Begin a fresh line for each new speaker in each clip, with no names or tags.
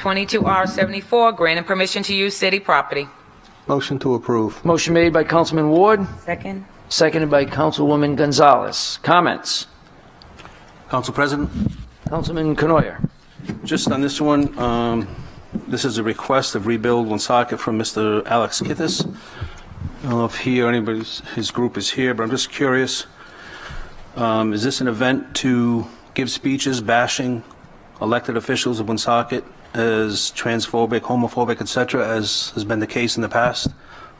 22R74, granting permission to use city property.
Motion to approve.
Motion made by Councilman Ward,
Second.
seconded by Councilwoman Gonzalez. Comments?
Council President,
Councilman Canoyer.
just on this one, this is a request of Rebuild Woonsocket from Mr. Alex Kithes. I don't know if he or his group is here, but I'm just curious. Is this an event to give speeches bashing elected officials of Woonsocket as transphobic, homophobic, etc., as has been the case in the past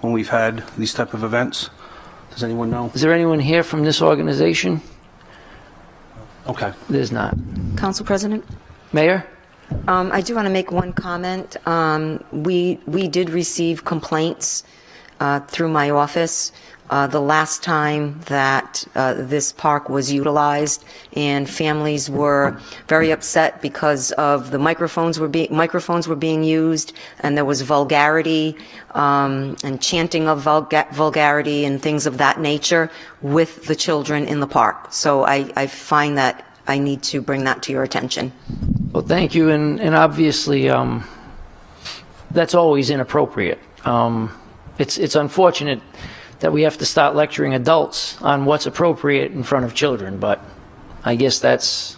when we've had these type of events? Does anyone know?
Is there anyone here from this organization?
Okay.
There's not.
Council President,
Mayor?
I do want to make one comment. We did receive complaints through my office the last time that this park was utilized, and families were very upset because of the microphones were being used, and there was vulgarity and chanting of vulgarity and things of that nature with the children in the park. So I find that I need to bring that to your attention.
Well, thank you, and obviously that's always inappropriate. It's unfortunate that we have to start lecturing adults on what's appropriate in front of children, but I guess that's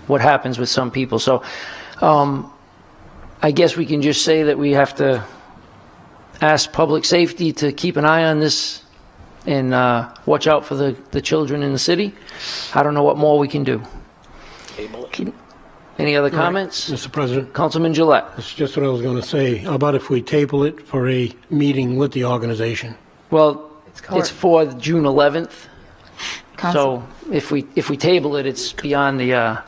what happens with some people. So I guess we can just say that we have to ask public safety to keep an eye on this and watch out for the children in the city. I don't know what more we can do. Any other comments?
Mr. President,
Councilman Gillette.
that's just what I was going to say. How about if we table it for a meeting with the organization?
Well, it's for June 11th.
Council.
So if we table it, it's beyond the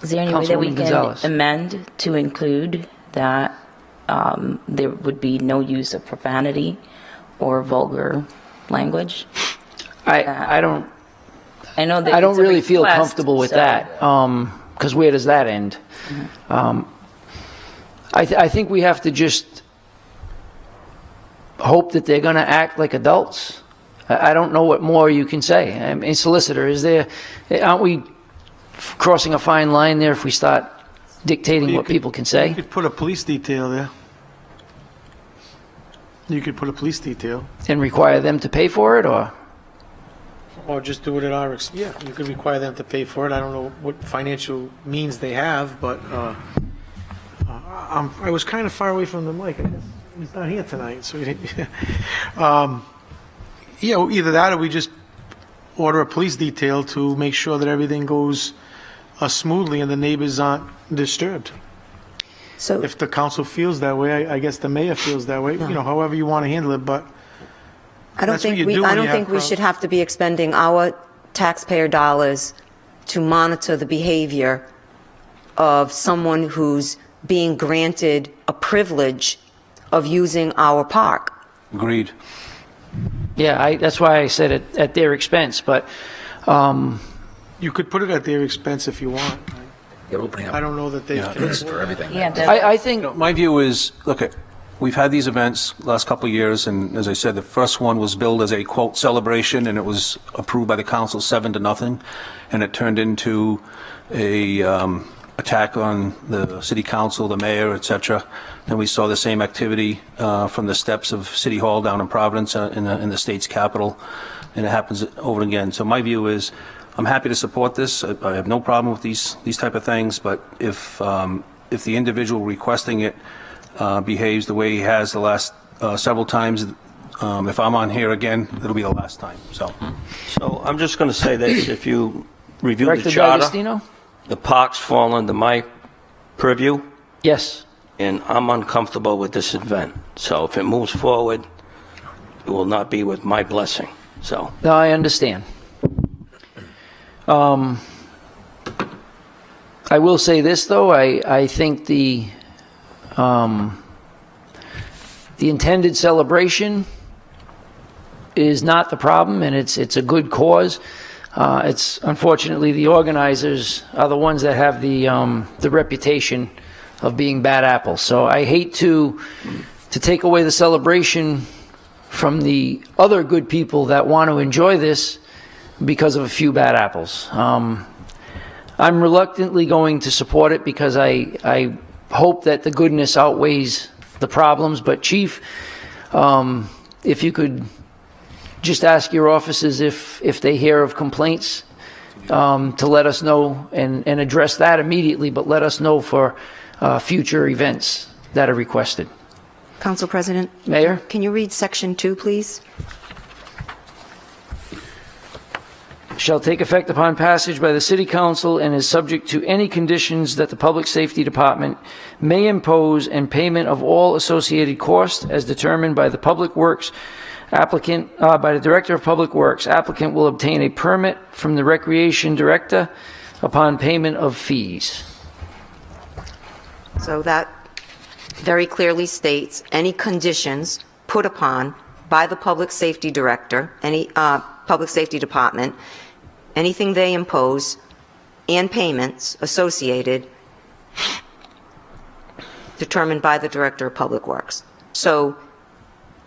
Is there any way that we
Councilwoman
can
Gonzalez.
amend to include that there would be no use of profanity or vulgar lange?
I don't
I know that
I don't
it's a
really feel
request,
comfortable with
so-
that, because where does that end? I think we have to just hope that they're going to act like adults. I don't know what more you can say. I mean, solicitor, aren't we crossing a fine line there if we start dictating what people can
You
say?
could put a police detail there. You could put a police detail.
And require them to pay for it, or?
Or just do it at our, yeah, you could require them to pay for it. I don't know what financial means they have, but I was kind of far away from the mic. I guess he's not here tonight, so he didn't. Yeah, either that or we just order a police detail to make sure that everything goes smoothly and the neighbors aren't disturbed.
So
If the council feels that way, I guess the mayor feels that way, you know, however you want to handle it, but
I don't
That's what
think
you
we
do when
I don't
you have
think we
crowds.
should have to be expending our taxpayer dollars to monitor the behavior of someone who's being granted a privilege of using our park.
Agreed.
Yeah, that's why I said it at their expense, but
you could put it at their expense if you want.
You're opening
I
up
don't know that they can.
for everything.
Yeah,
I think
My view is, look, we've had these events last couple of years, and as I said, the first one was billed as a, quote, celebration, and it was approved by the council 7-0, and it turned into a attack on the city council, the mayor, etc. Then we saw the same activity from the steps of City Hall down in Providence in the state's capital, and it happens over again. So my view is, I'm happy to support this. I have no problem with these type of things, but if the individual requesting it behaves the way he has the last several times, if I'm on here again, it'll be the last time. So
I'm just going to say this: if you review
Director
the charter,
D'Agostino?
the parks fall under my purview,
Yes.
and I'm uncomfortable with this event. So if it moves forward, it will not be with my blessing. So
No, I understand. I will say this, though. I think the intended celebration is not the problem, and it's a good cause. It's unfortunately the organizers are the ones that have the reputation of being bad apples. So I hate to take away the celebration from the other good people that want to enjoy this because of a few bad apples. I'm reluctantly going to support it because I hope that the goodness outweighs the problems. But Chief, if you could just ask your officers if they hear of complaints, to let us know and address that immediately, but let us know for future events that are requested.
Council President?
Mayor?
Can you read Section 2, please?
Shall take effect upon passage by the City Council and is subject to any conditions that the Public Safety Department may impose and payment of all associated costs as determined by the Public Works applicant, by the Director of Public Works. Applicant will obtain a permit from the Recreation Director upon payment of fees.
So that very clearly states any conditions put upon by the Public Safety Director, any Public Safety Department, anything they impose, and payments associated determined by the Director of Public Works. So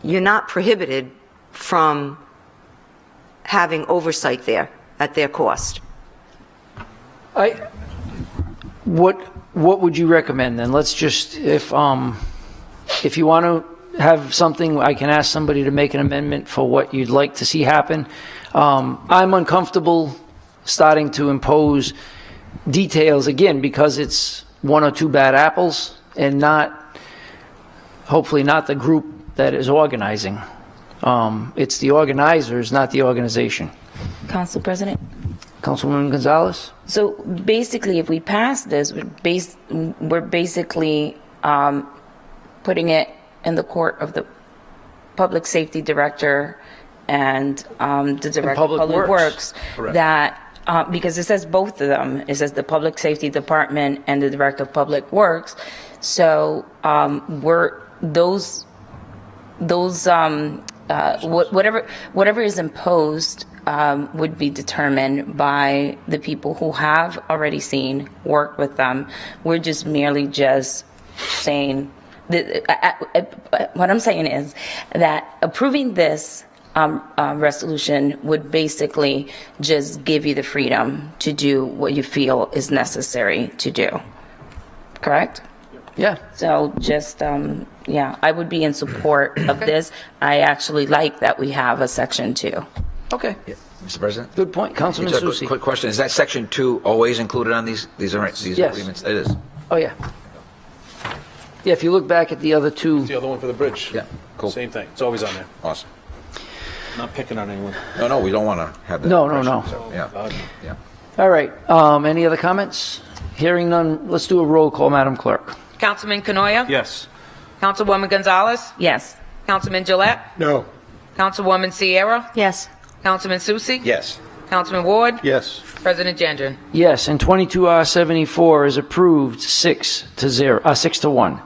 you're not prohibited from having oversight there at their cost.
What would you recommend then? Let's just, if you want to have something, I can ask somebody to make an amendment for what you'd like to see happen. I'm uncomfortable starting to impose details again because it's one or two bad apples and hopefully not the group that is organizing. It's the organizers, not the organization.
Council President?
Councilwoman Gonzalez?
So basically, if we pass this, we're basically putting it in the court of the Public Safety Director and the Director of Public Works. That, because it says both of them, it says the Public Safety Department and the Director of Public Works. So whatever is imposed would be determined by the people who have already worked with them. We're just merely saying that, what I'm saying is that approving this resolution would basically just give you the freedom to do what you feel is necessary to do. Correct?
Yeah.
So just, I would be in support of this. I actually like that we have a Section 2.
Okay.
Yeah. Mr. President?
Good point. Councilman
Just a
Soucy.
quick question. Is that Section 2 always included on these
Yes.
agreements? It is.
Oh, yeah. Yeah, if you look back at the other two.
The other one for the bridge.
Yeah, cool.
Same thing. It's always on there.
Awesome.
Not picking on anyone.
No, we don't want to have that.
No.
impression, so, yeah.
All right. Any other comments? Hearing none, let's do a roll call, Madam Clerk.
Councilman Canoia?
Yes.
Councilwoman Gonzalez?
Yes.
Councilman Gillette?
No.
Councilwoman Sierra?
Yes.
Councilman Soucy?
Yes.
Councilman Ward?
Yes.
President Gendron?
Yes, and 22R74 is approved 6-1.